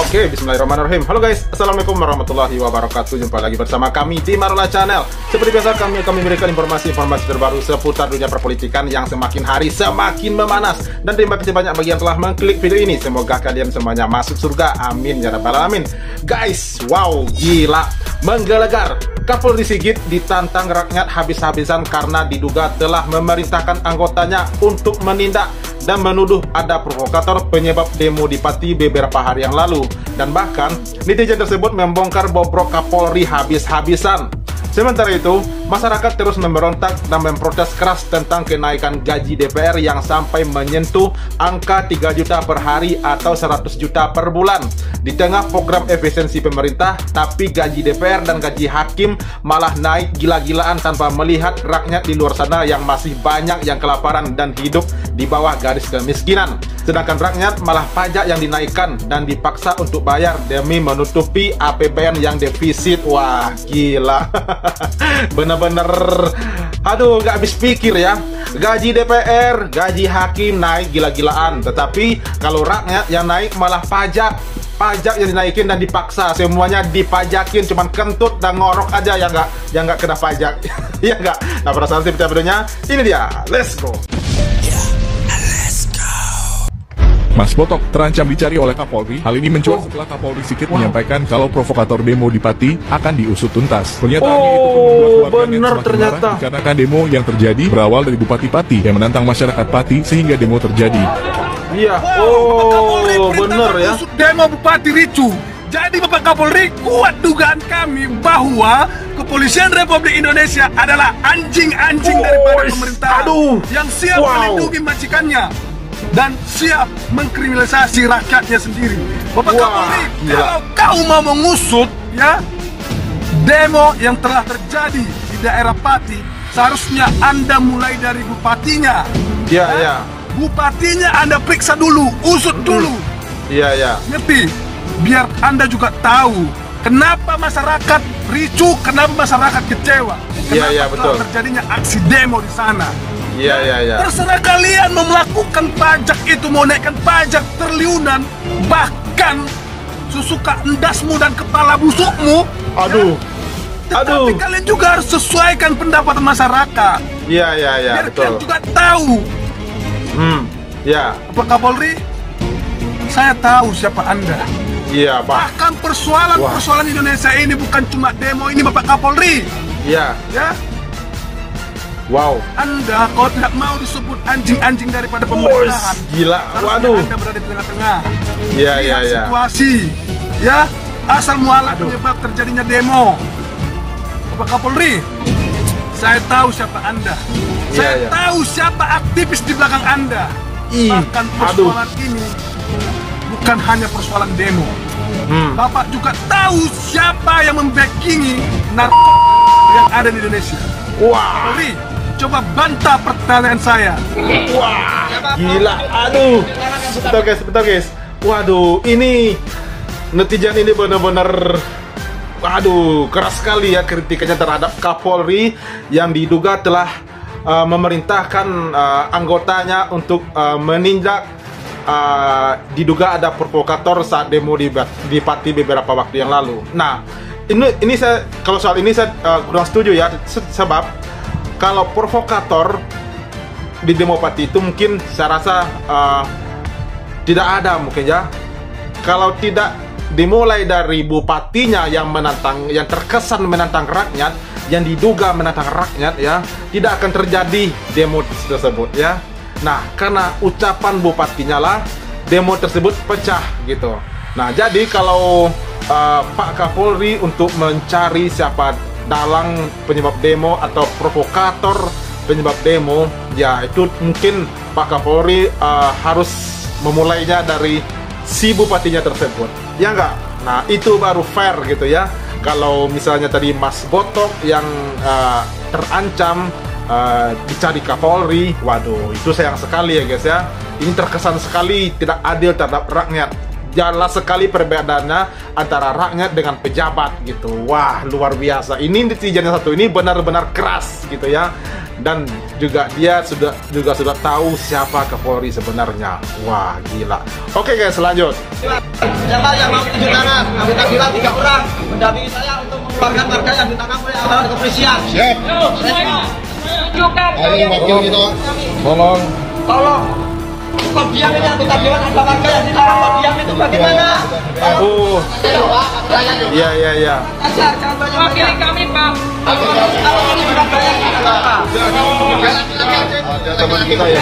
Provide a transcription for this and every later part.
Oke, bismillahirrahmanirrahim. Halo guys, assalamualaikum warahmatullahi wabarakatuh. Jumpa lagi bersama kami di Marola Channel. Seperti biasa kami akan memberikan informasi-informasi terbaru seputar dunia perpolitikan yang semakin hari semakin memanas. Dan terima kasih banyak bagi yang telah mengklik video ini. Semoga kalian semuanya masuk surga. Amin ya rabbal alamin. Guys, wow, gila, menggelegar. Kapolri Sigit ditantang rakyat habis-habisan karena diduga telah memerintahkan anggotanya untuk menindak dan menuduh ada provokator penyebab demo di Pati beberapa hari yang lalu. Dan bahkan netizen tersebut membongkar bobrok Kapolri habis-habisan. Sementara itu, masyarakat terus memberontak dan memprotes keras tentang kenaikan gaji DPR yang sampai menyentuh angka 3 juta per hari atau 100 juta per bulan. Di tengah program efisiensi pemerintah, tapi gaji DPR dan gaji hakim malah naik gila-gilaan tanpa melihat rakyat di luar sana yang masih banyak yang kelaparan dan hidup di bawah garis kemiskinan. Sedangkan rakyat malah pajak yang dinaikkan dan dipaksa untuk bayar demi menutupi APBN yang defisit. Wah, gila. Bener-bener, aduh, gak habis pikir ya. Gaji DPR, gaji hakim naik gila-gilaan, tetapi kalau rakyat yang naik malah pajak yang dinaikin dan dipaksa, semuanya dipajakin, cuman kentut dan ngorok aja yang nggak kena pajak. Iya nggak? Nah, perasaan seperti videonya ini dia, let's go. Mas Botok terancam dicari oleh Kapolri. Hal ini mencuat setelah Kapolri Sigit menyampaikan kalau provokator demo di Pati akan diusut tuntas. Pernyataan itu membuat warganet semakin marah dikarenakan demo yang terjadi berawal dari Bupati Pati yang menantang masyarakat Pati sehingga demo terjadi. Iya, bener ya. Demo Bupati ricu. Jadi Bapak Kapolri, kuat dugaan kami bahwa Kepolisian Republik Indonesia adalah anjing-anjing daripada pemerintah yang siap melindungi majikannya dan siap mengkriminalisasi rakyatnya sendiri. Bapak Kapolri, kalau kau mau mengusut ya demo yang telah terjadi di daerah Pati, seharusnya Anda mulai dari bupatinya. Iya. Bupatinya Anda periksa dulu, usut dulu. Iya. Ngerti? Biar Anda juga tahu kenapa masyarakat ricu, kenapa masyarakat kecewa, kenapa betul. terjadinya aksi demo di sana. Iya. Terserah kalian mau melakukan pajak itu, mau naikkan pajak triliunan, bahkan sesuka endasmu dan kepala busukmu. Tetapi kalian juga harus sesuaikan pendapatan masyarakat. Iya, biar betul. kalian juga tahu. Ya. Pak Kapolri, saya tahu siapa Anda. Iya, Pak. Bahkan persoalan Indonesia ini bukan cuma demo ini, Bapak Kapolri. Iya. Ya. Wow. Anda kalau tidak mau disebut anjing-anjing daripada pemerintahan. Gila. Waduh. Anda berada di tengah-tengah. Iya. Situasi. Ya. Asal mualah penyebab terjadinya demo. Bapak Kapolri, saya tahu siapa Anda. Saya tahu siapa aktivis di belakang Anda. Bahkan persoalan ini bukan hanya persoalan demo. Bapak juga tahu siapa yang membackingi narkoba yang ada di Indonesia. Wah. Kapolri, coba bantah pertanyaan saya. Wah, gila. Bentar guys. Waduh, ini netizen ini benar-benar keras sekali ya kritikannya terhadap Kapolri yang diduga telah memerintahkan anggotanya untuk menindak diduga ada provokator saat demo di Pati beberapa waktu yang lalu. Nah, ini saya kalau soal ini saya kurang setuju ya, sebab kalau provokator di demo Pati itu mungkin saya rasa tidak ada mungkin ya. Kalau tidak dimulai dari bupatinya yang menantang, yang terkesan menantang rakyat, yang diduga menantang rakyat ya, tidak akan terjadi demo tersebut ya. Nah, karena ucapan bupatinya lah demo tersebut pecah gitu. Nah, jadi kalau Pak Kapolri untuk mencari siapa dalang penyebab demo atau provokator penyebab demo, ya itu mungkin Pak Kapolri harus memulainya dari si bupatinya tersebut, ya enggak? Nah, itu baru fair gitu ya. Kalau misalnya tadi Mas Botok yang terancam dicari Kapolri, waduh, itu sayang sekali ya guys ya. Ini terkesan sekali tidak adil terhadap rakyat. Jelas sekali perbedaannya antara rakyat dengan pejabat gitu. Wah, luar biasa. Ini netizen yang satu ini benar-benar keras gitu ya. dan juga dia sudah tahu siapa Kapolri sebenarnya. Wah, gila. Oke guys, lanjut. Siapa yang mau tunjuk tangan? Anggota bilang 3 orang mendampingi saya untuk mengeluarkan warga yang ditangkap oleh aparat kepolisian. Siap. Tunjukkan. Ini wakil kita. Tolong. Kok diam ini anggota dewan, ada warga yang ditangkap, kok diam itu bagaimana? Oh, iya. Wakili kami, Pak. Kalau ini bukan bayar, tidak apa-apa. Ada teman kita ya.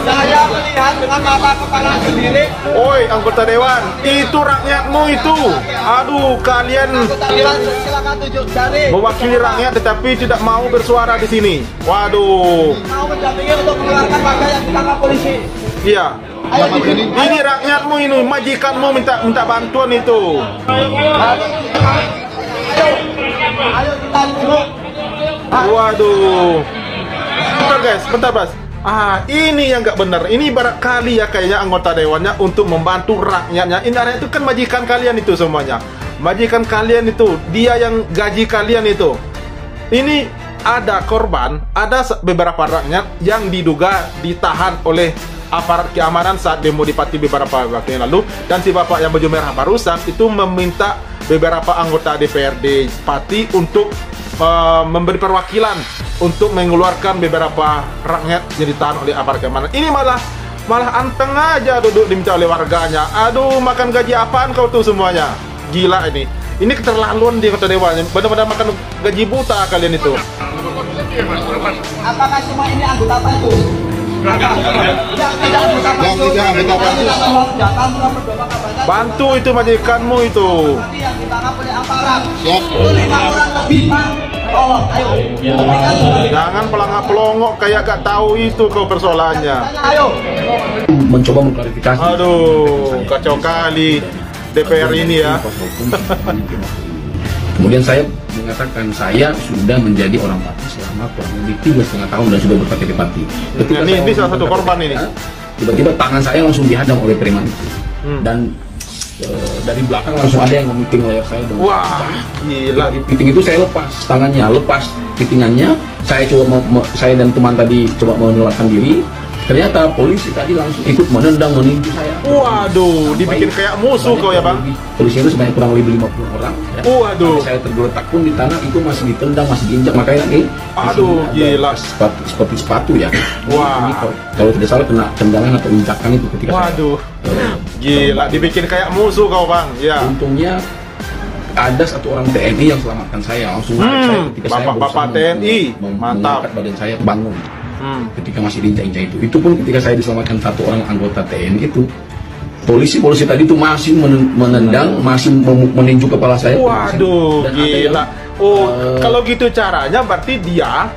Saya melihat dengan mata kepala sendiri. Oi, anggota dewan, itu rakyatmu itu. Aduh, kalian Anggota dewan, silakan tunjuk jari. mewakili rakyat tetapi tidak mau bersuara di sini. Waduh. Mau mendampingi untuk mengeluarkan warga yang ditangkap polisi. Iya. Ayo di sini. Ini rakyatmu ini, majikanmu minta bantuan itu. Ayo kita duduk. Waduh. Bentar Bas. Ini yang nggak benar. Ini barangkali ya kayaknya anggota dewannya untuk membantu rakyatnya. Ini rakyat itu kan majikan kalian itu semuanya. Majikan kalian itu, dia yang gaji kalian itu. Ini ada korban, ada beberapa rakyat yang diduga ditahan oleh aparat keamanan saat demo di Pati beberapa waktu yang lalu, dan si bapak yang baju merah barusan itu meminta beberapa anggota DPRD Pati untuk memberi perwakilan untuk mengeluarkan beberapa rakyat yang ditahan oleh aparat keamanan. Ini malah anteng aja duduk diminta oleh warganya. Aduh, makan gaji apaan kau tuh semuanya? Gila ini. Ini keterlaluan di kota dewan. Benar-benar makan gaji buta kalian itu. Apakah semua ini anggota pansus? Bantu itu majikanmu itu. Yang ditangkap oleh aparat. Siap. 5 orang lebih, Pak. Tolong, ayo. Jangan pelongok kayak gak tahu itu kau persoalannya. Ayo. Mencoba mengklarifikasi. Aduh, kacau kali DPR ini ya. Kemudian saya mengatakan saya sudah menjadi orang Pati selama kurang lebih 3,5 tahun dan sudah berKTP Pati. Ini salah satu korban ini. Tiba-tiba tangan saya langsung dihadang oleh preman itu. Dan dari belakang langsung ada yang memiting layar saya. Wah, gila. Di piting itu saya lepas tangannya, lepas pitingannya. Saya coba saya dan teman tadi coba menyelamatkan diri. Ternyata polisi tadi langsung ikut menendang, meninju saya. Waduh, dibikin kayak musuh kau ya bang. Polisi itu sebanyak kurang lebih 50 orang. Ya. Waduh. Saya tergeletak pun di tanah itu masih ditendang, masih diinjak. Makanya ini. Aduh, gila. Seperti sepatu ya. Wah. Ini, kalau tidak salah kena tendangan atau injakan itu ketika. Waduh. Gila, dibikin kayak musuh kau bang. Ya. Untungnya ada satu orang TNI yang selamatkan saya langsung. Saya ketika Bapak TNI, mantap. Mengangkat badan saya bangun. Ketika masih diinjak-injak itu pun ketika saya diselamatkan satu orang anggota TNI itu, polisi tadi itu masih menendang, masih meninju kepala saya. Waduh, gila. Kalau gitu caranya berarti dia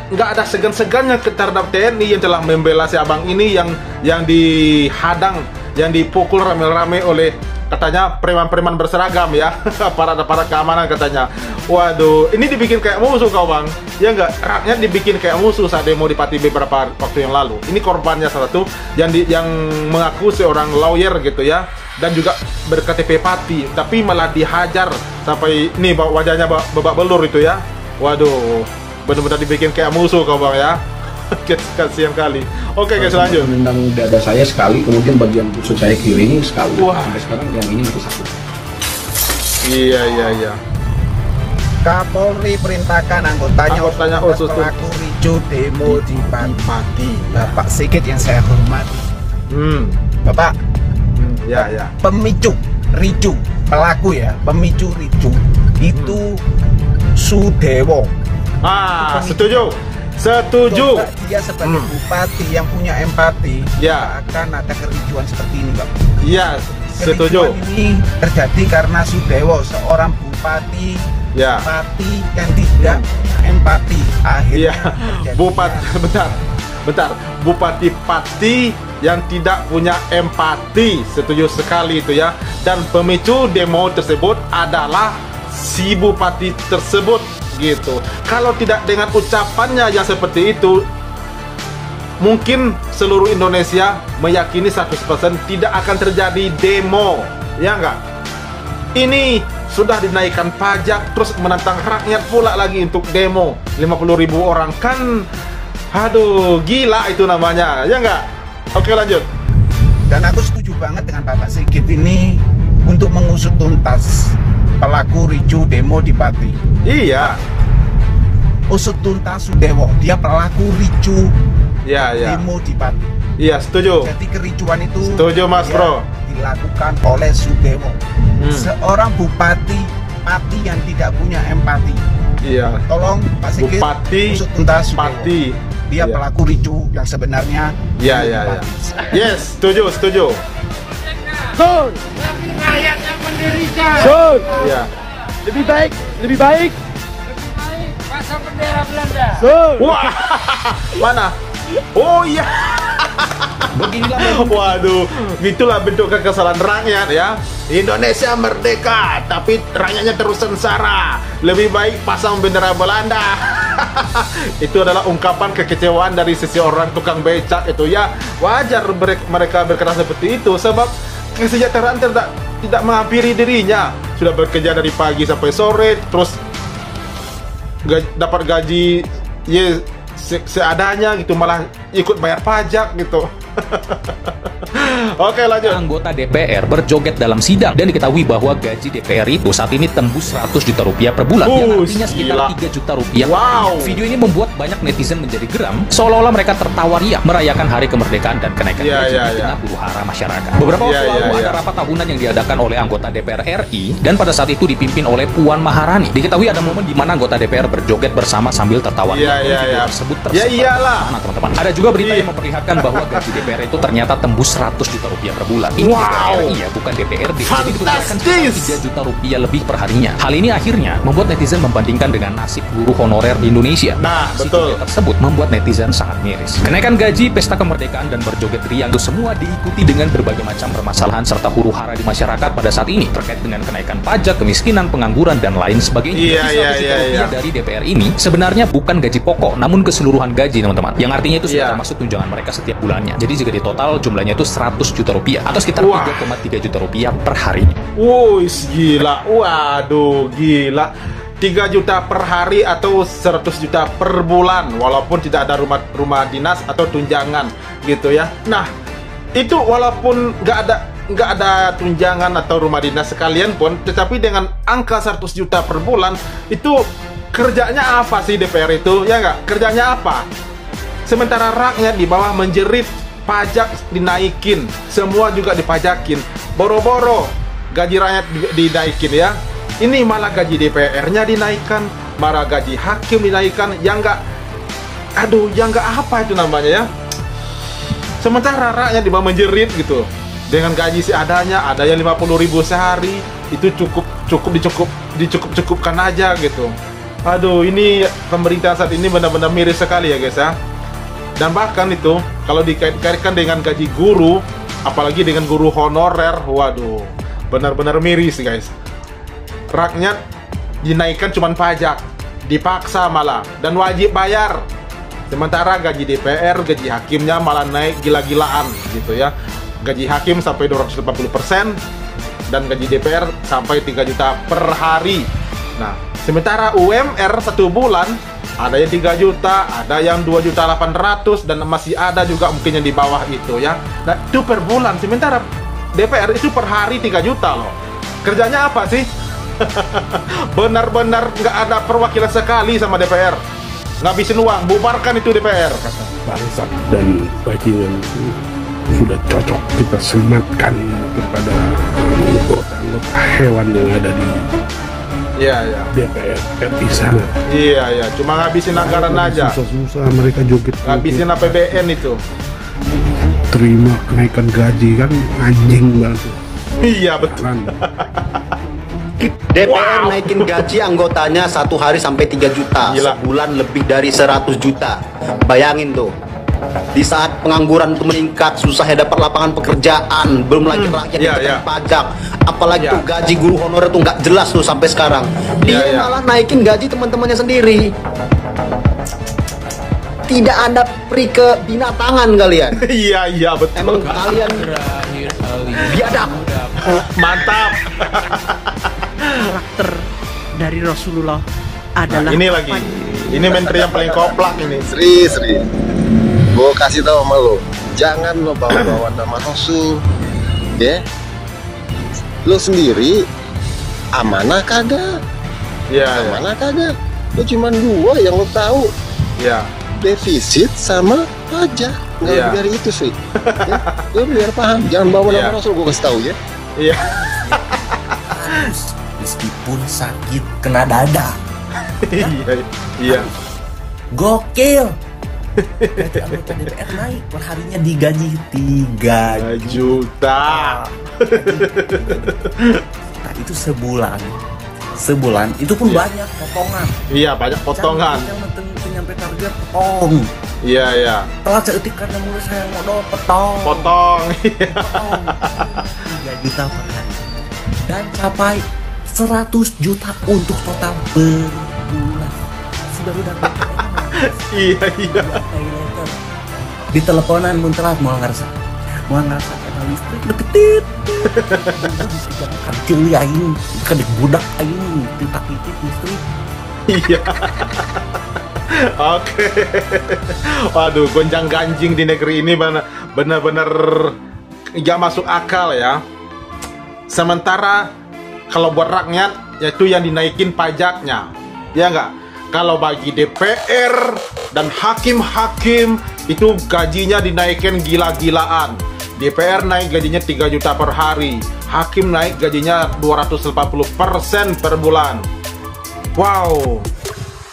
nggak ada segan-segannya terhadap TNI yang telah membela si abang ini yang dihadang, yang dipukul rame-rame oleh katanya preman-preman berseragam ya, aparat keamanan katanya. Waduh, ini dibikin kayak musuh kau bang. Ya nggak, rakyat dibikin kayak musuh saat demo di Pati beberapa waktu yang lalu. Ini korbannya salah satu yang mengaku seorang lawyer gitu ya, dan juga berKTP Pati, tapi malah dihajar sampai nih wajahnya babak belur itu ya. Waduh, benar-benar dibikin kayak musuh kau bang ya. Kasihan kali. Oke guys, lanjut. Menendang dada saya sekali, kemudian bagian busuk saya kiri ini sekali. Wah. Sampai sekarang yang ini masih satu. Iya. Kapolri perintahkan anggotanya khusus pelaku ricu demo di Pati. Bapak Sigit yang saya hormati. Bapak, ya. pemicu ricu pelaku ya, pemicu ricu itu Sudewo. Setuju. Coba dia sebagai bupati yang punya empati, Ya. akan ada kericuan seperti ini, Pak. Iya, setuju. Kericuan ini terjadi karena Sudewo, seorang bupati Ya. Pati yang tidak punya empati. Akhirnya Iya, terjadi bentar. Bupati Pati yang tidak punya empati, setuju sekali itu ya. Dan pemicu demo tersebut adalah si bupati tersebut gitu. Kalau tidak dengan ucapannya yang seperti itu, mungkin seluruh Indonesia meyakini 100% tidak akan terjadi demo, ya enggak? Ini sudah dinaikkan pajak, terus menantang rakyat pula lagi untuk demo 50.000 orang. Kan aduh, gila itu namanya, ya nggak? Oke, lanjut. Dan aku setuju banget dengan Bapak Sigit ini untuk mengusut tuntas pelaku ricu demo di Pati. Iya. Usut tuntas Sudewo, dia pelaku ricu demo di Pati. Iya, setuju. Jadi kericuan itu setuju, Mas Bro, dilakukan oleh Sudewo, seorang bupati Pati yang tidak punya empati. Iya. Tolong Pak Sigit, Bupati usut tuntas Pati. Dia pelaku ricu yang sebenarnya. Iya. Yes, setuju. Sun, rakyat yang mendirikan. Sun, iya. lebih baik pasang bendera Belanda. Sun. Wah, mana? Oh iya. Beginilah, waduh, gitulah bentuk kekesalan rakyat ya. Indonesia merdeka, tapi rakyatnya terus sengsara. Lebih baik pasang bendera Belanda. Itu adalah ungkapan kekecewaan dari sisi orang tukang becak itu ya. Wajar mereka berkata seperti itu, sebab kesejahteraan tidak menghampiri dirinya. Sudah bekerja dari pagi sampai sore, terus dapat gaji seadanya gitu, malah ikut bayar pajak gitu. Oke, lanjut. Anggota DPR berjoget dalam sidang dan diketahui bahwa gaji DPR itu saat ini tembus 100 juta rupiah per bulan, yang artinya sekitar 3 juta rupiah. Wow. Video ini membuat banyak netizen menjadi geram, seolah-olah mereka tertawa riang merayakan hari kemerdekaan dan kenaikan gaji di tengah huru-hara masyarakat. Beberapa waktu lalu ada rapat tahunan yang diadakan oleh anggota DPR RI, dan pada saat itu dipimpin oleh Puan Maharani. Diketahui ada momen di mana anggota DPR berjoget bersama sambil tertawa riang. Video tersebut tersebar mana teman-teman. Ada juga berita yang memperlihatkan bahwa gaji DPR itu ternyata tembus 100 juta rupiah per bulan. Ini DPR RI ya, bukan DPRD. Jadi diperkirakan 3 juta rupiah lebih per harinya. Hal ini akhirnya membuat netizen membandingkan dengan nasib guru honorer di Indonesia. Nah, betul. Tersebut membuat netizen sangat miris. Kenaikan gaji, pesta kemerdekaan, dan berjoget riang itu semua diikuti dengan berbagai macam permasalahan serta huru-hara di masyarakat pada saat ini terkait dengan kenaikan pajak, kemiskinan, pengangguran, dan lain sebagainya. Rupiah dari DPR ini sebenarnya bukan gaji pokok, namun keseluruhan gaji, teman-teman. Yang artinya itu sudah termasuk tunjangan mereka setiap bulannya. Jadi jika di total jumlahnya itu 100 juta rupiah atau sekitar 3,3 juta rupiah per hari. Wuih, gila. Waduh, gila. 3 juta per hari atau 100 juta per bulan, walaupun tidak ada rumah dinas atau tunjangan gitu ya. Nah, itu walaupun nggak ada tunjangan atau rumah dinas sekalian pun, tetapi dengan angka 100 juta per bulan, itu kerjanya apa sih DPR itu? Ya nggak? Kerjanya apa? Sementara rakyat di bawah menjerit, pajak dinaikin, semua juga dipajakin, boro-boro gaji rakyat dinaikin ya. Ini malah gaji DPR-nya dinaikkan, malah gaji hakim dinaikkan, yang nggak apa itu namanya ya. Sementara rakyat di bawah menjerit gitu, dengan gaji seadanya, ada yang 50.000 sehari, itu dicukupkan aja gitu. Aduh, ini pemerintah saat ini benar-benar miris sekali ya guys ya. Dan bahkan itu kalau dikaitkan dengan gaji guru, apalagi dengan guru honorer, waduh, benar-benar miris guys. Rakyat dinaikkan cuman pajak, dipaksa malah, dan wajib bayar. Sementara gaji DPR, gaji hakimnya malah naik gila-gilaan gitu ya. Gaji hakim sampai 280%, dan gaji DPR sampai 3 juta per hari. Nah, sementara UMR 1 bulan ada yang 3 juta, ada yang 2.800.000, dan masih ada juga mungkin yang di bawah itu ya. Nah, itu per bulan. Sementara DPR itu per hari 3 juta loh. Kerjanya apa sih? Benar-benar nggak ada perwakilan sekali sama DPR. Ngabisin uang, bubarkan itu DPR. Bangsat dan bajingan itu sudah cocok kita sematkan kepada anggota hewan yang ada di DPR RI sana. Iya, cuma ngabisin anggaran aja. Susah-susah mereka joget. Ngabisin APBN itu. Terima kenaikan gaji kan anjing banget. Iya, betul. DPR naikin gaji anggotanya 1 hari sampai 3 juta. Gila. Sebulan lebih dari 100 juta. Bayangin tuh. Di saat pengangguran itu meningkat, susahnya dapat lapangan pekerjaan, belum lagi rakyat yang ditekan pajak, apalagi tuh gaji guru honorer tuh nggak jelas tuh sampai sekarang. Dia malah naikin gaji teman-temannya sendiri. Tidak ada peri kebinatangan kalian. Iya betul. Emang kalian biadab. Mantap. dari Rasulullah adalah ini lagi. Ini menteri yang paling koplak ini. Sri. Gue kasih tahu sama lo, jangan lo bawa-bawa nama Rasul. Ya. Lo sendiri amanah kagak? Amanah kagak? Lo cuma 2 yang lo tahu. Ya. Defisit sama pajak. Nggak lebih dari itu sih. Ya. Lo biar paham, jangan bawa nama Rasul, gue kasih tahu ya. Iya. Meskipun sakit kena dada. Iya. Gokil. Gaji anggota DPR naik, perharinya digaji 3 juta. Nah, itu sebulan itu pun banyak potongan. Iya, banyak potongan. Yang nyampe target potong. Iya. Telat seetik karena mulut saya modal potong. 3 juta per hari. Dan capai 100 juta untuk total berbulan. Sudah Iya. Di teleponan mun telat mau ngarasa kena listrik deketit. Kecil aing, kadek budak aing, titik listrik. Iya. Oke. Waduh, gonjang-ganjing di negeri ini benar-benar gak masuk akal ya. Sementara kalau buat rakyat yaitu yang dinaikin pajaknya, ya enggak? Kalau bagi DPR dan hakim-hakim itu gajinya dinaikkan gila-gilaan. DPR naik gajinya 3 juta per hari, hakim naik gajinya 240% per bulan. Wow,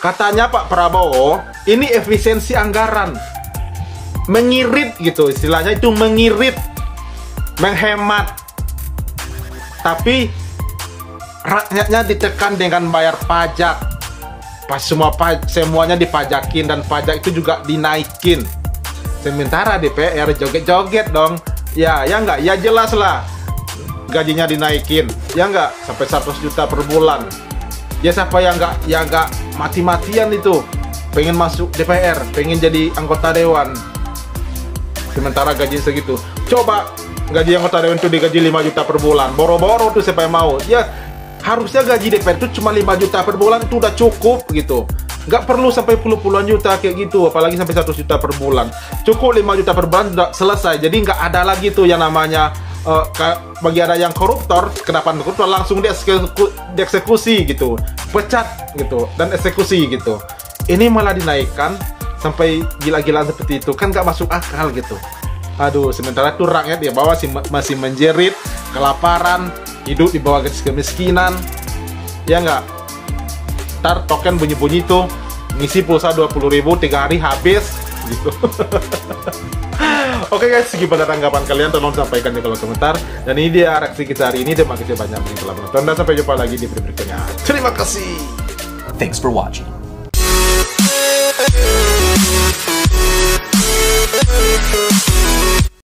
katanya Pak Prabowo ini efisiensi anggaran, mengirit gitu istilahnya, itu mengirit, menghemat. Tapi rakyatnya ditekan dengan bayar pajak. Pas semuanya dipajakin dan pajak itu juga dinaikin. Sementara DPR joget-joget dong. Ya enggak? Ya jelas lah. Gajinya dinaikin. Ya enggak? Sampai 100 juta per bulan. Ya siapa yang enggak mati-matian itu pengen masuk DPR, pengen jadi anggota dewan. Sementara gaji segitu. Coba gaji anggota dewan itu digaji 5 juta per bulan. Boro-boro tuh siapa yang mau? Ya harusnya gaji DPR itu cuma 5 juta per bulan itu udah cukup gitu. Nggak perlu sampai puluhan juta kayak gitu, apalagi sampai 100 juta per bulan. Cukup 5 juta per bulan udah selesai. Jadi nggak ada lagi tuh yang namanya bagi ada yang koruptor, kedapan koruptor langsung dieksekusi gitu, pecat gitu dan eksekusi gitu. Ini malah dinaikkan sampai gila-gilaan seperti itu, kan nggak masuk akal gitu. Aduh, sementara tuh rakyat ya bawah masih menjerit kelaparan, hidup di bawah garis kemiskinan. Ya enggak? Ntar token bunyi-bunyi tuh ngisi pulsa 20.000 3 hari habis gitu. Oke guys, segitu tanggapan kalian, tolong sampaikan di kolom komentar. Dan ini dia reaksi kita hari ini. Terima kasih banyak yang telah menonton dan sampai jumpa lagi di video berikutnya. Terima kasih. Thanks for watching.